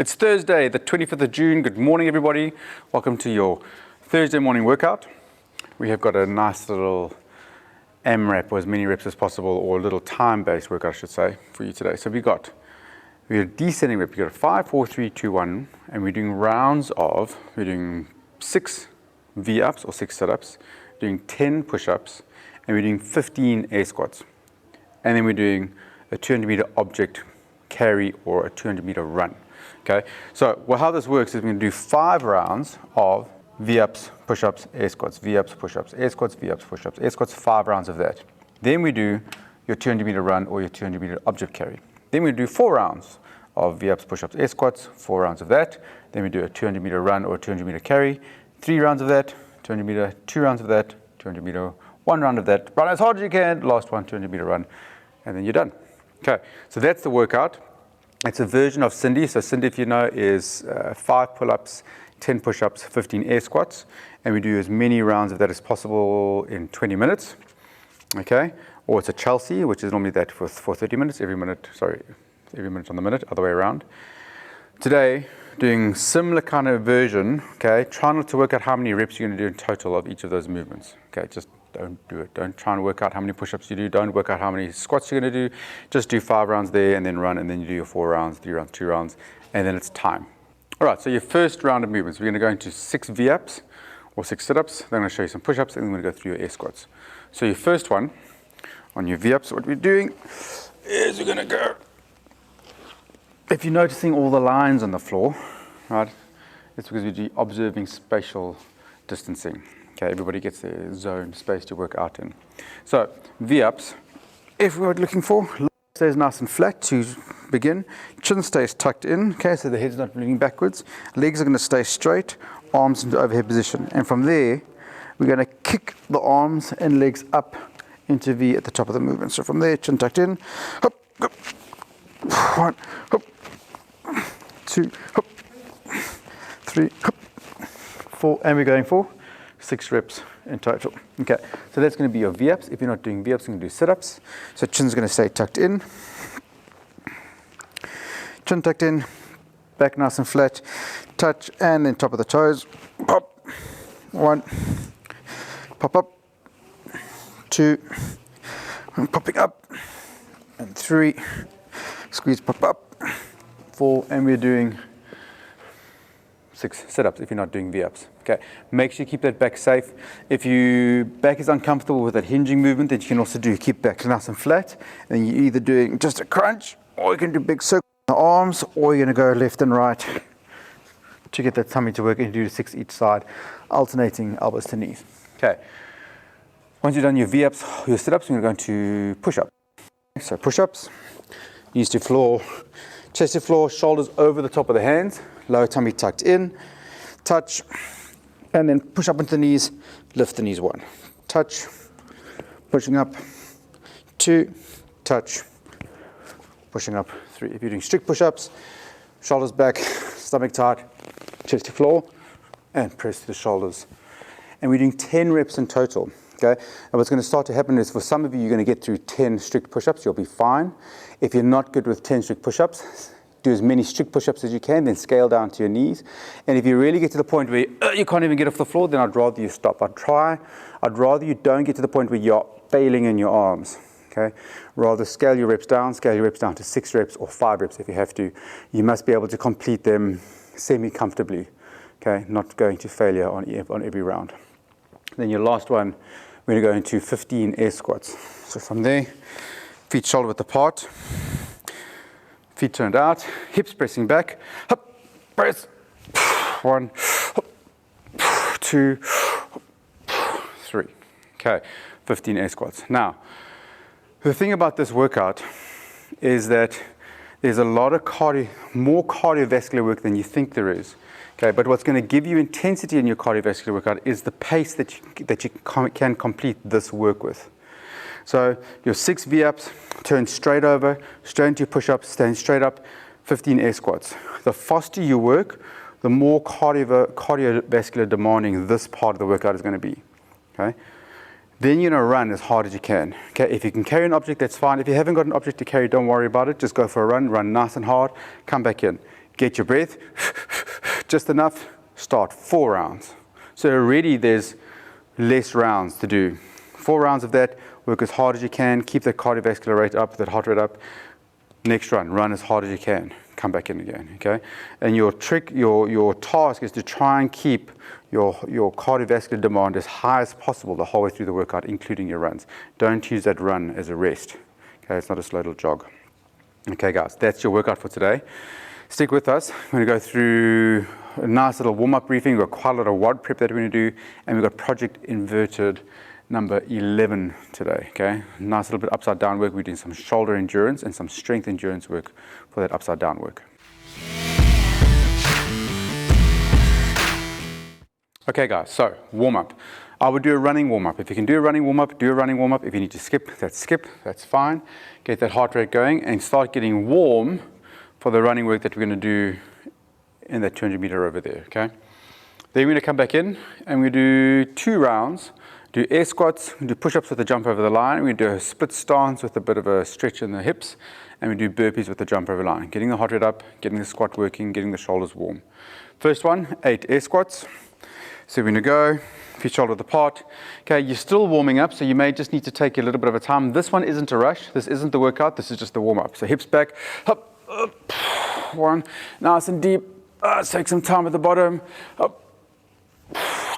It's Thursday, the 25th of June. Good morning, everybody. Welcome to your Thursday morning workout. We have got a nice little M-rep, or as many reps as possible, or a little time-based workout, I should say, for you today. So we're a descending rep. We've got a 5, 4, 3, 2, 1, and we're doing 6 V-ups or 6 sit-ups, doing 10 push-ups, and we're doing 15 air squats. And then we're doing a 200-meter object carry or a 200-meter run. Okay, so how this works is we're going to do 5 rounds of V-ups, push-ups, air squats, V-ups, push-ups, air squats, V-ups, push-ups, air squats, 5 rounds of that. Then we do your 200-meter run or your 200-meter object carry. Then we do 4 rounds of V-ups, push-ups, air squats, 4 rounds of that. Then we do a 200-meter run or a 200-meter carry, 3 rounds of that, 200-meter, 2 rounds of that, 200-meter, 1 round of that. Run as hard as you can, last one, 200-meter run, and then you're done. Okay, so that's the workout. It's a version of Cindy. So Cindy, if you know, is 5 pull-ups, 10 push-ups, 15 air squats, and we do as many rounds of that as possible in 20 minutes. Okay, or it's a Chelsea, which is normally that for 30 minutes, every minute on the minute, other way around. Today, doing similar kind of version. Okay, try not to work out how many reps you're going to do in total of each of those movements. Okay, just don't do it. Don't try and work out how many push-ups you do. Don't work out how many squats you're going to do. Just do 5 rounds there and then run, and then you do your 4 rounds, 3 rounds, 2 rounds, and then it's time. All right, so your first round of movements, we're going to go into 6 V-ups or 6 sit-ups. Then I'm going to show you some push-ups, and then we're going to go through your air squats. So your first one, on your V-ups, what we're doing is we're going to go, if you're noticing all the lines on the floor, right, it's because we're observing spatial distancing. Okay, everybody gets their zone space to work out in. So V-ups, if we're looking for, stays nice and flat to begin. Chin stays tucked in, okay, so the head's not moving backwards. Legs are going to stay straight, arms into overhead position. And from there, we're going to kick the arms and legs up into V at the top of the movement. So from there, chin tucked in, hop, hop, 1, hop, 2, hop, 3, hop, 4, and we're going for 6 reps in total. Okay, so that's going to be your V-ups. If you're not doing V-ups, you're going to do sit-ups. So chin's going to stay tucked in. Chin tucked in, back nice and flat, touch, and then top of the toes. Pop, 1, pop up, 2, and popping up, and 3, squeeze, pop up, 4, and we're doing 6 sit-ups if you're not doing V-ups. Okay, make sure you keep that back safe. If your back is uncomfortable with that hinging movement, then you can also keep back nice and flat. And you're either doing just a crunch, or you can do big circles in the arms, or you're going to go left and right to get that tummy to work, and do 6 each side, alternating elbows to knees. Okay, once you've done your V-ups, your sit-ups, we're going to go into push-ups. So push-ups, knees to floor, chest to floor, shoulders over the top of the hands, lower tummy tucked in, touch, and then push up into the knees, lift the knees 1, touch, pushing up, 2, touch, pushing up, 3. If you're doing strict push-ups, shoulders back, stomach tight, chest to floor, and press to the shoulders. And we're doing 10 reps in total. Okay, and what's going to start to happen is for some of you, you're going to get through 10 strict push-ups, you'll be fine. If you're not good with 10 strict push-ups, do as many strict push-ups as you can, then scale down to your knees. And if you really get to the point where you can't even get off the floor, then I'd rather you stop. I'd rather you don't get to the point where you're failing in your arms. Okay, rather scale your reps down to 6 reps or 5 reps if you have to. You must be able to complete them semi-comfortably. Okay, not going to failure on every round. Then your last one, we're going to go into 15 air squats. So from there, feet shoulder width apart, feet turned out, hips pressing back, hop, press, 1, hop, 2, hop, 3. Okay, 15 air squats. Now, the thing about this workout is that there's a lot of more cardiovascular work than you think there is. Okay, but what's going to give you intensity in your cardiovascular workout is the pace that you can complete this work with. So your 6 V-ups, turn straight over, straight into your push-ups, stand straight up, 15 air squats. The faster you work, the more cardiovascular demanding this part of the workout is going to be. Okay, then you're going to run as hard as you can. Okay, if you can carry an object, that's fine. If you haven't got an object to carry, don't worry about it. Just go for a run nice and hard, come back in. get your breath, just enough, start 4 rounds. So already there's less rounds to do. 4 rounds of that, work as hard as you can, keep that cardiovascular rate up, that heart rate up. Next run as hard as you can, come back in again, okay? And your task is to try and keep your cardiovascular demand as high as possible the whole way through the workout, including your runs. Don't use that run as a rest, okay? It's not a slow little jog. Okay, guys, that's your workout for today. Stick with us. We're going to go through a nice little warm-up briefing. We've got quite a lot of WOD prep that we're going to do, and we've got Project Inverted number 11 today, okay? Nice little bit upside down work. We're doing some shoulder endurance and some strength endurance work for that upside down work. Okay guys, so warm up. I would do a running warm up. If you can do a running warm up, do a running warm up. If you need to skip, that's fine. Get that heart rate going and start getting warm for the running work that we're going to do in that 200 meter over there, okay? Then we're going to come back in and we do 2 rounds. Do air squats, we do push-ups with a jump over the line, we do a split stance with a bit of a stretch in the hips, and we do burpees with the jump over the line. Getting the heart rate up, getting the squat working, getting the shoulders warm. First one, 8 air squats. So we're going to go, feet shoulder width apart. Okay, you're still warming up, so you may just need to take a little bit of a time. This one isn't a rush, this isn't the workout, this is just the warm-up. So hips back, up, up, 1, nice and deep. Take some time at the bottom, up,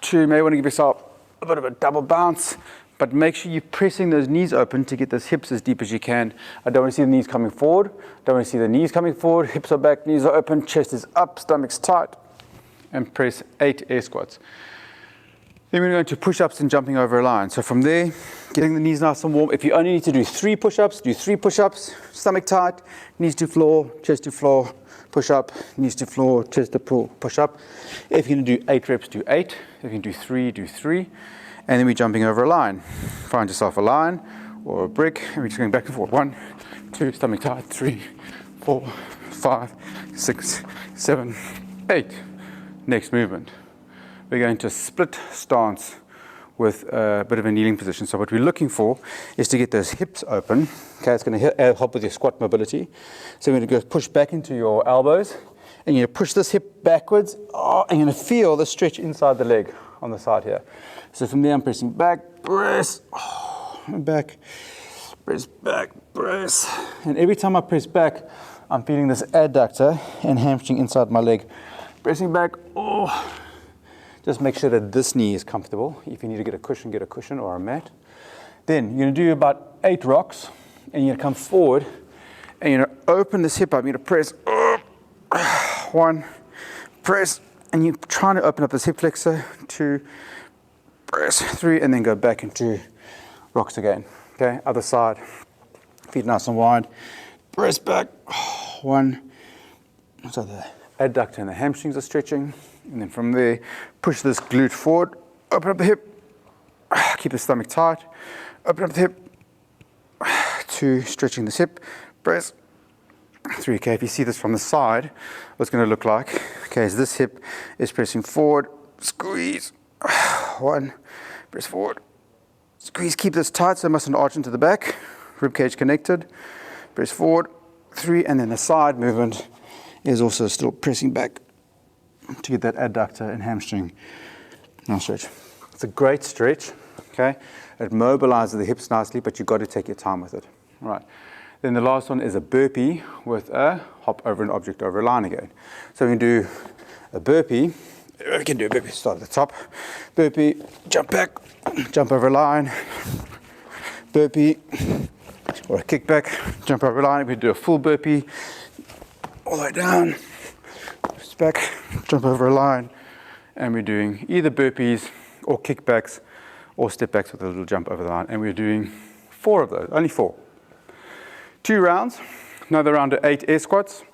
2, you may want to give yourself a bit of a double bounce, but make sure you're pressing those knees open to get those hips as deep as you can. I don't want to see the knees coming forward. Don't want to see the knees coming forward. Hips are back, knees are open, chest is up, stomach's tight. And press 8 air squats. Then we're going to push-ups and jumping over a line. So from there, getting the knees nice and warm. If you only need to do 3 push-ups, do 3 push-ups. Stomach tight, knees to floor, chest to floor, push-up, knees to floor, chest to floor, push-up. If you're going to do 8 reps, do 8. If you can do 3, do 3. And then we're jumping over a line. Find yourself a line or a brick, and we're just going back and forth. 1, 2, stomach tight, 3, 4, 5, 6, 7, 8. Next movement. We're going to split stance with a bit of a kneeling position. So what we're looking for is to get those hips open. Okay, it's going to help with your squat mobility. So we're going to go push back into your elbows, and you're going to push this hip backwards, and you're going to feel the stretch inside the leg on the side here. So from there I'm pressing back, press, back, press. And every time I press back, I'm feeling this adductor and hamstring inside my leg. Pressing back, just make sure that this knee is comfortable. If you need to get a cushion or a mat. Then you're going to do about 8 rocks, and you're going to come forward, and you're going to open this hip up. You're going to press, 1, press, and you're trying to open up this hip flexor, 2, press, 3, and then go back into rocks again. Okay, other side, feet nice and wide, press back, 1, so the adductor and the hamstrings are stretching, and then from there, push this glute forward, open up the hip, keep the stomach tight, open up the hip, 2, stretching this hip, press, 3, okay, if you see this from the side, what's going to look like, okay, is this hip is pressing forward, squeeze, 1, press forward, squeeze, keep this tight so it mustn't arch into the back, rib cage connected, press forward, 3, and then the side movement is also still pressing back to get that adductor and hamstring. Now stretch. It's a great stretch, okay? It mobilizes the hips nicely, but you've got to take your time with it. All right. Then the last one is a burpee with a hop over an object over a line again. So we can do a burpee. We can do a burpee, start at the top. Burpee, jump back, jump over a line. Burpee, or a kickback, jump over a line. We do a full burpee, all the way down, back, jump over a line, and we're doing either burpees or kickbacks or step backs with a little jump over the line, and we're doing 4 of those, only 4. 2 rounds, another round of 8 air squats,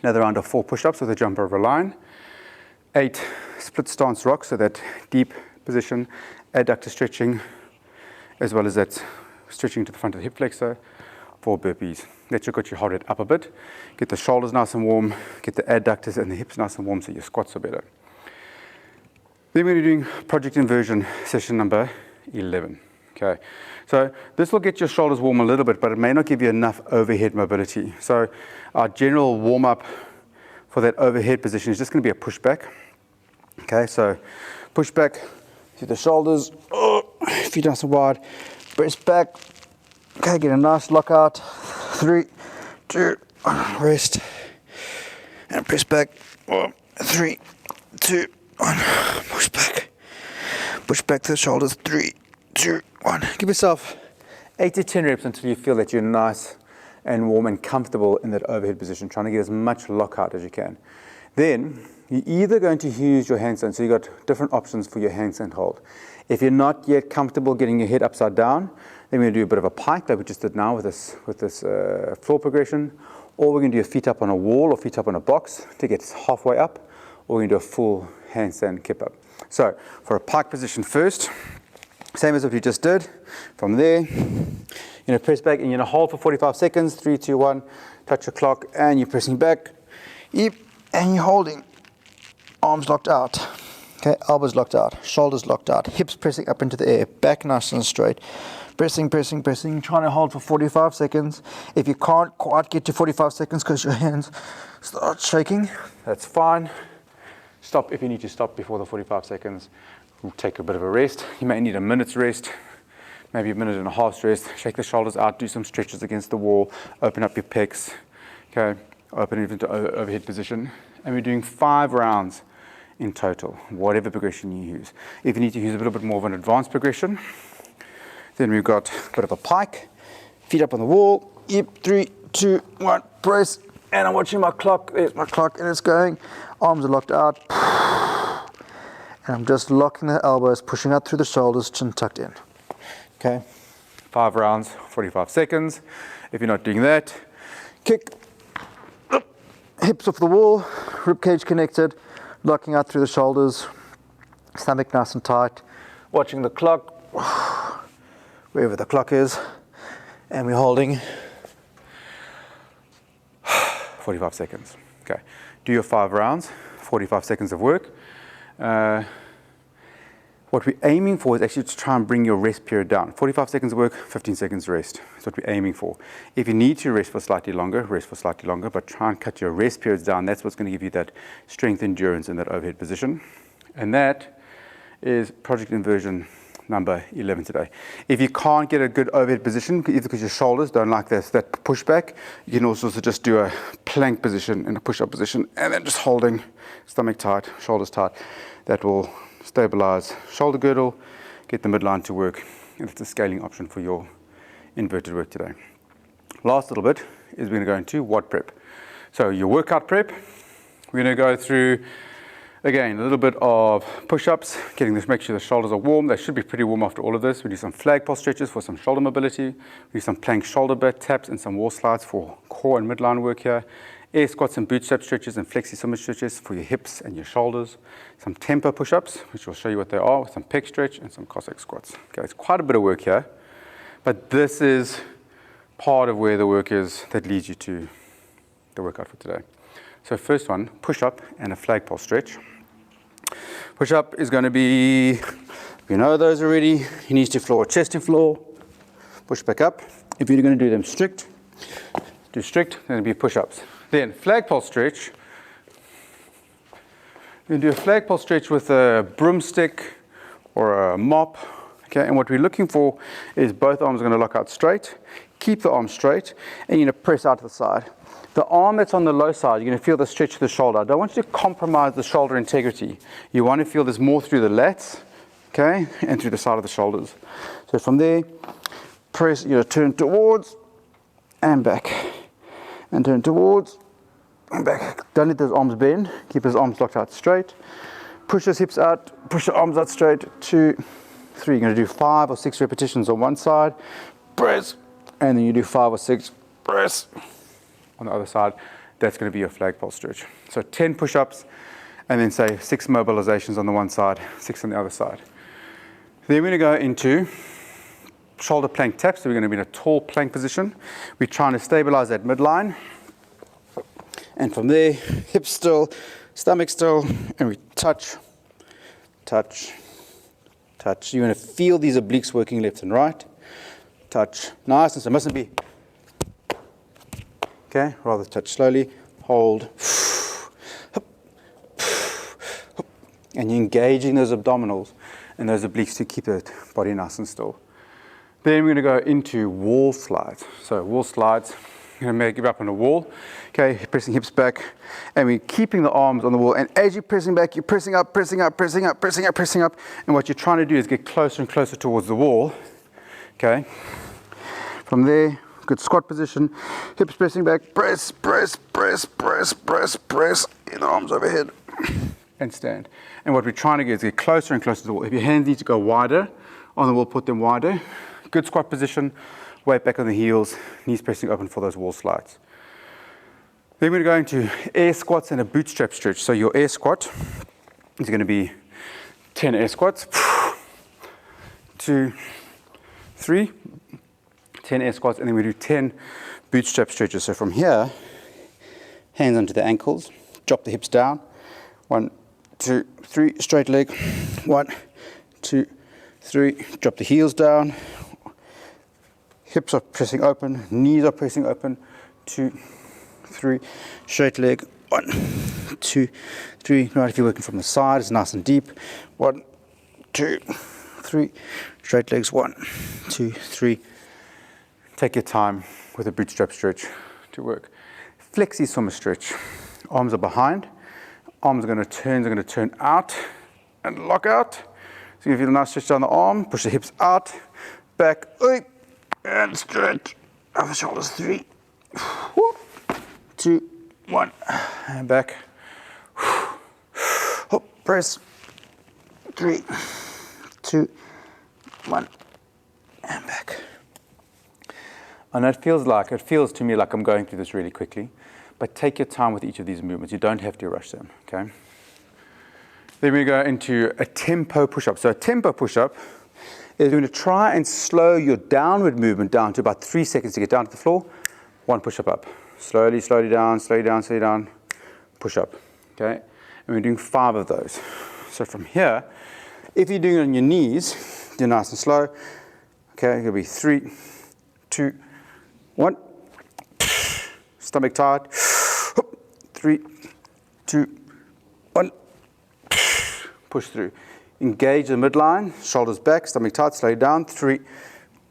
another round of 4 push-ups with a jump over a line, 8 split stance rocks, so that deep position, adductor stretching, as well as that stretching to the front of the hip flexor, 4 burpees. That should get your heart rate up a bit. Get the shoulders nice and warm, get the adductors and the hips nice and warm so your squats are better. Then we're doing project inversion session number 11. Okay, so this will get your shoulders warm a little bit, but it may not give you enough overhead mobility. So our general warm-up for that overhead position is just going to be a push back. Okay, so push back through the shoulders, feet nice and wide, press back. Okay, get a nice lockout. 3, 2, 1, rest, and press back. 3, 2, 1, push back. Push back to the shoulders. 3, 2, 1. Give yourself 8 to 10 reps until you feel that you're nice and warm and comfortable in that overhead position, trying to get as much lockout as you can. Then you're either going to use your handstand, so you've got different options for your handstand hold. If you're not yet comfortable getting your head upside down, then we're going to do a bit of a pike like we just did now with this floor progression, or we're going to do a feet up on a wall or feet up on a box to get halfway up, or we're going to do a full handstand kip up. So for a pike position first, same as what we just did. From there, you're going to press back and you're going to hold for 45 seconds. 3, 2, 1, touch your clock, and you're pressing back. Yep, and you're holding. Arms locked out. Okay, elbows locked out, shoulders locked out, hips pressing up into the air, back nice and straight. Pressing, pressing, pressing, trying to hold for 45 seconds. If you can't quite get to 45 seconds because your hands start shaking, that's fine. Stop if you need to stop before the 45 seconds. We'll take a bit of a rest. You may need a minute's rest, maybe a minute and a half's rest. Shake the shoulders out, do some stretches against the wall, open up your pecs, okay, open it into overhead position. And we're doing 5 rounds in total, whatever progression you use. If you need to use a little bit more of an advanced progression, then we've got a bit of a pike, feet up on the wall. Yep, 3, 2, 1, press. And I'm watching my clock. There's my clock, and it's going. Arms are locked out. And I'm just locking the elbows, pushing out through the shoulders, chin tucked in. Okay, 5 rounds, 45 seconds. If you're not doing that, kick, hips off the wall, rib cage connected, locking out through the shoulders, stomach nice and tight, watching the clock, wherever the clock is, and we're holding 45 seconds. Okay, do your 5 rounds, 45 seconds of work. What we're aiming for is actually to try and bring your rest period down. 45 seconds of work, 15 seconds rest. That's what we're aiming for. If you need to rest for slightly longer, rest for slightly longer, but try and cut your rest periods down. That's what's going to give you that strength endurance in that overhead position. And that is project inversion number 11 today. If you can't get a good overhead position, either because your shoulders don't like that pushback, you can also just do a plank position in a push-up position, and then just holding, stomach tight, shoulders tight. That will stabilize shoulder girdle, get the midline to work, and it's a scaling option for your inverted work today. Last little bit is we're going to go into WOD prep. So your workout prep, we're going to go through, again, a little bit of push-ups, make sure the shoulders are warm. They should be pretty warm after all of this. We do some flagpole stretches for some shoulder mobility. We do some plank shoulder bit taps and some wall slides for core and midline work here. Air squats and bootstrap stretches and flexi summit stretches for your hips and your shoulders. Some tempo push-ups, which will show you what they are, with some pec stretch and some Cossack squats. Okay, it's quite a bit of work here, but this is part of where the work is that leads you to the workout for today. So first one, push-up and a flagpole stretch. Push-up is going to be, you know those already, you need to floor, chest to floor, push back up. If you're going to do them strict, do strict, then it'll be push-ups. Then flagpole stretch, you can do a flagpole stretch with a broomstick or a mop. Okay, and what we're looking for is both arms are going to lock out straight, keep the arm straight, and you're going to press out to the side. The arm that's on the low side, you're going to feel the stretch of the shoulder. I don't want you to compromise the shoulder integrity. You want to feel this more through the lats, okay, and through the side of the shoulders. So from there, press, turn towards and back, and turn towards and back. Don't let those arms bend. Keep those arms locked out straight. Push those hips out, push the arms out straight. 2, 3. You're going to do 5 or 6 repetitions on one side, press, and then you do 5 or 6, press. On the other side, that's going to be your flagpole stretch. So 10 push-ups, and then say 6 mobilizations on the one side, 6 on the other side. Then we're going to go into shoulder plank taps. So we're going to be in a tall plank position. We're trying to stabilize that midline. And from there, hips still, stomach still, and we touch, touch, touch. You're going to feel these obliques working left and right. Touch. Nice, and so it mustn't be. Okay, rather touch slowly, hold. And you're engaging those abdominals and those obliques to keep that body nice and still. Then we're going to go into wall slides. So wall slides, you're going to give up on the wall. Okay, pressing hips back, and we're keeping the arms on the wall. And as you're pressing back, you're pressing up, pressing up, pressing up, pressing up, pressing up. And what you're trying to do is get closer and closer towards the wall. Okay. From there, good squat position, hips pressing back, press, press, press, press, press, press, and arms overhead, and stand. And what we're trying to get is get closer and closer to the wall. If your hands need to go wider on the wall, put them wider. Good squat position, weight back on the heels, knees pressing open for those wall slides. Then we're going to air squats and a bootstrap stretch. So your air squat is going to be 10 air squats, 2, 3, 10 air squats, and then we do 10 bootstrap stretches. So from here, hands onto the ankles, drop the hips down, 1, 2, 3, straight leg, 1, 2, 3, drop the heels down, hips are pressing open, knees are pressing open, 2, 3, straight leg, 1, 2, 3, right, if you're working from the side, it's nice and deep, 1, 2, 3, straight legs, 1, 2, 3. Take your time with a bootstrap stretch to work. Flexi swimmer stretch. Arms are behind. Arms are going to turn out and lock out. So you feel a nice stretch down the arm. Push the hips out, back, and stretch. Other shoulders. 3, 2, 1, and back. Press. 3, 2, 1, and back. And it feels to me like I'm going through this really quickly, but take your time with each of these movements. You don't have to rush them, okay? Then we go into a tempo push-up. So a tempo push-up is going to try and slow your downward movement down to about 3 seconds to get down to the floor. 1 push-up up. Slowly, slowly down, slowly down, slowly down, push-up, okay? And we're doing 5 of those. So from here, if you're doing it on your knees, do nice and slow. Okay, it'll be 3, 2, 1, stomach tight, 3, 2, 1, push through. Engage the midline, shoulders back, stomach tight, slow down, 3,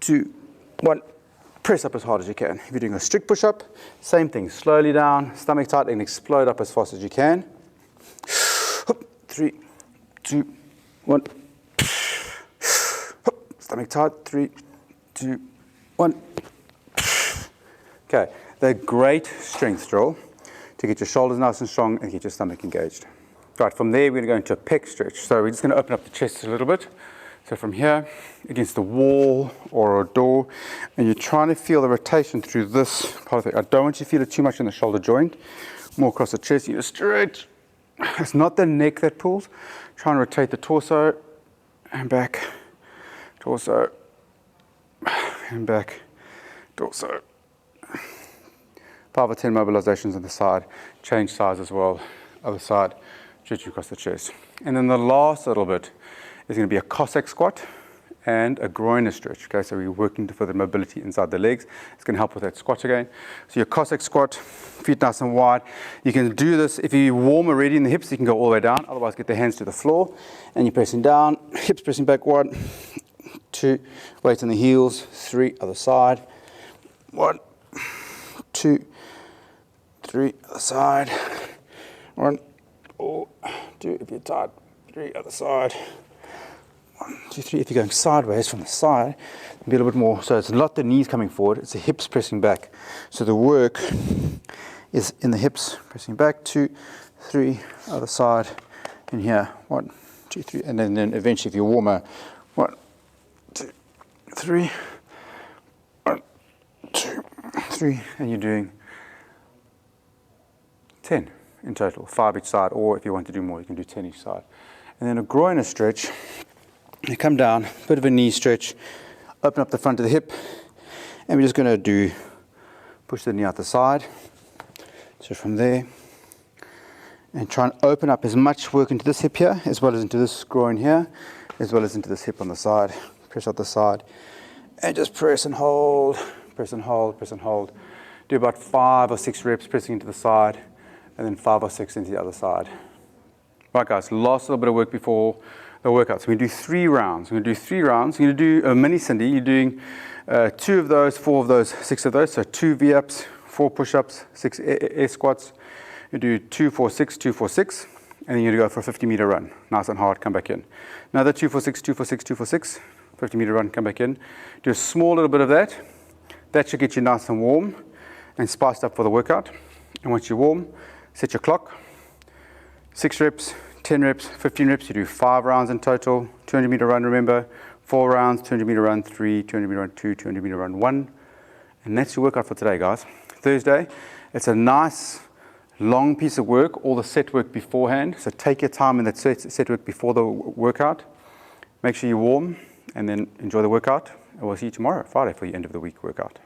2, 1, press up as hard as you can. If you're doing a strict push-up, same thing, slowly down, stomach tight, and explode up as fast as you can. 3, 2, 1, stomach tight, 3, 2, 1. Okay, they're great strength drill to get your shoulders nice and strong and get your stomach engaged. Right, from there we're going to go into a pec stretch. So we're just going to open up the chest a little bit. So from here, against the wall or a door, and you're trying to feel the rotation through this part of it. I don't want you to feel it too much in the shoulder joint. More across the chest, you stretch. It's not the neck that pulls. Try and rotate the torso and back, torso, and back, torso. 5 or 10 mobilizations on the side, change size as well, other side, stretch across the chest. And then the last little bit is going to be a Cossack squat and a groiner stretch. Okay, so we're working for the mobility inside the legs. It's going to help with that squat again. So your Cossack squat, feet nice and wide. You can do this if you're warm already in the hips, you can go all the way down. Otherwise, get the hands to the floor and you're pressing down, hips pressing back, 1, 2, weight on the heels, 3, other side, 1, 2, 3, other side, 1, 2, if you're tight, 3, other side, 1, 2, 3. If you're going sideways from the side, be a little bit more. So it's not the knees coming forward, it's the hips pressing back. So the work is in the hips pressing back, 2, 3, other side, and here, 1, 2, 3, and then eventually if you're warmer, 1, 2, 3, 1, 2, 3, and you're doing 10 in total, 5 each side, or if you want to do more, you can do 10 each side. And then a groiner stretch, you come down, bit of a knee stretch, open up the front of the hip, and we're just going to push the knee out the side. So from there, and try and open up as much work into this hip here, as well as into this groin here, as well as into this hip on the side. Press out the side, and just press and hold, press and hold, press and hold. Do about 5 or 6 reps pressing into the side, and then 5 or 6 into the other side. Right guys, last little bit of work before the workout. So we're going to do 3 rounds. We're going to do 3 rounds. You're going to do a mini Cindy. You're doing 2 of those, 4 of those, 6 of those. So 2 V-ups, 4 push-ups, 6 air squats. You do 2, 4, 6, 2, 4, 6. And then you're going to go for a 50-meter run. Nice and hard, come back in. Another 2, 4, 6, 2, 4, 6, 2, 4, 6. 50-meter run, come back in. Do a small little bit of that. That should get you nice and warm and spiced up for the workout. And once you're warm, set your clock. 6 reps, 10 reps, 15 reps. You do 5 rounds in total. 200-meter run, remember. 4 rounds, 200-meter run, 3, 200-meter run, 2, 200-meter run, 1. And that's your workout for today, guys. Thursday, it's a nice, long piece of work, all the set work beforehand. So take your time in that set work before the workout. Make sure you're warm, and then enjoy the workout. And we'll see you tomorrow, Friday, for your end of the week workout.